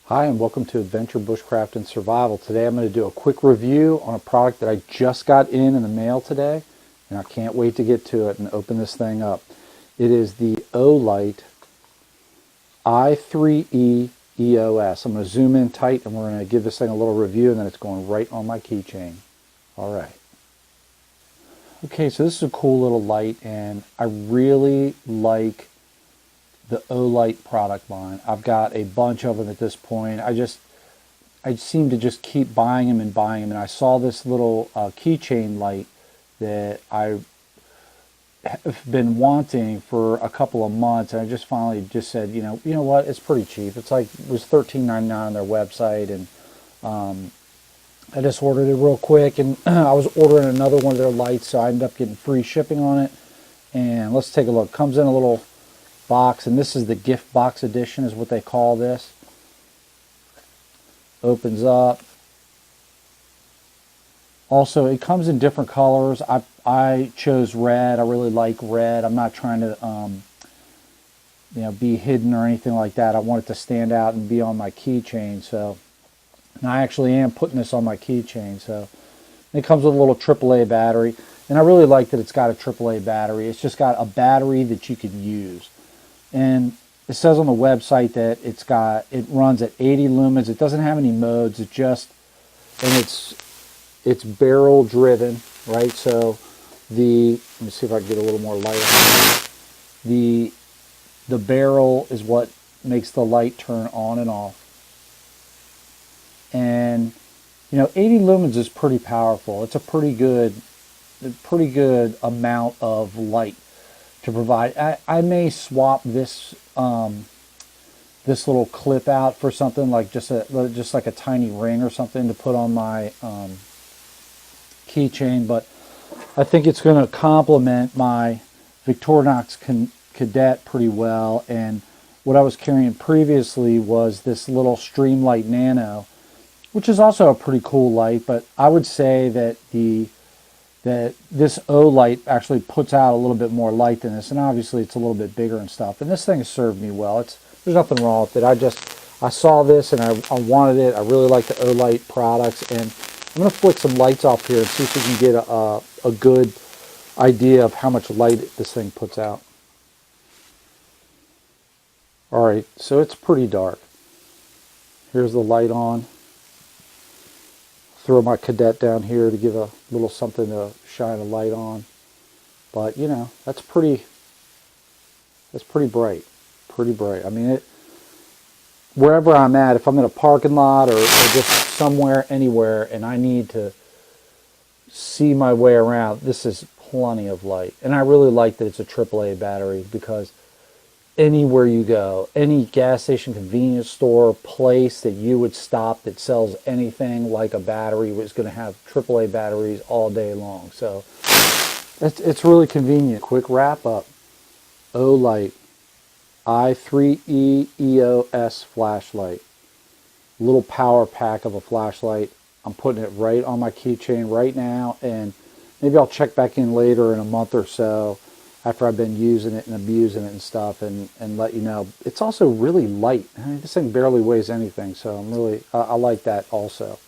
Hi and welcome to Adventure Bushcraft and Survival. Today I'm going to do a quick review on a product that I just got in the mail today, and I can't wait to get to it and open this thing up. It is the Olight i3E EOS. I'm going to zoom in tight and we're going to give this thing a little review, and then it's going right on my keychain. Alright. Okay, so this is a cool little light, and I really like the Olight product line. I've got a bunch of them at this point. I seem to just keep buying them, and I saw this little keychain light that I have been wanting for a couple of months, and I just finally just said, you know what, it's pretty cheap. It was $13.99 on their website, and I just ordered it real quick, and I was ordering another one of their lights, so I ended up getting free shipping on it. And let's take a look. Comes in a little box, and this is the gift box edition is what they call this. Opens up. Also, it comes in different colors. I chose red. I really like red. I'm not trying to be hidden or anything like that. I want it to stand out and be on my keychain. So, and I actually am putting this on my keychain. So it comes with a little AAA battery, and I really like that it's got a AAA battery. It's just got a battery that you can use. And it says on the website that it runs at 80 lumens. It doesn't have any modes. It's barrel driven, right? So let me see if I can get a little more light on it. The barrel is what makes the light turn on and off. And 80 lumens is pretty powerful. It's a pretty good amount of light to provide. I may swap this this little clip out for something like just like a tiny ring or something to put on my keychain, but I think it's going to complement my Victorinox Cadet pretty well. And what I was carrying previously was this little Streamlight Nano, which is also a pretty cool light, but I would say that this Olight actually puts out a little bit more light than this, and obviously it's a little bit bigger and stuff. And this thing has served me well. There's nothing wrong with it. I saw this and I wanted it. I really like the Olight products, and I'm going to flick some lights off here and see if we can get a good idea of how much light this thing puts out. Alright, so it's pretty dark. Here's the light on. Throw my Cadet down here to give a little something to shine a light on. But that's pretty bright. Pretty bright. I mean, wherever I'm at, if I'm in a parking lot or just somewhere, anywhere, and I need to see my way around, this is plenty of light. And I really like that it's a AAA battery, because anywhere you go, any gas station, convenience store, place that you would stop that sells anything like a battery is going to have AAA batteries all day long. So it's really convenient. Quick wrap up. Olight i3E EOS Flashlight. Little power pack of a flashlight. I'm putting it right on my keychain right now, and maybe I'll check back in later in a month or so after I've been using it and abusing it and stuff, and let you know. It's also really light. I mean, this thing barely weighs anything, so I like that also.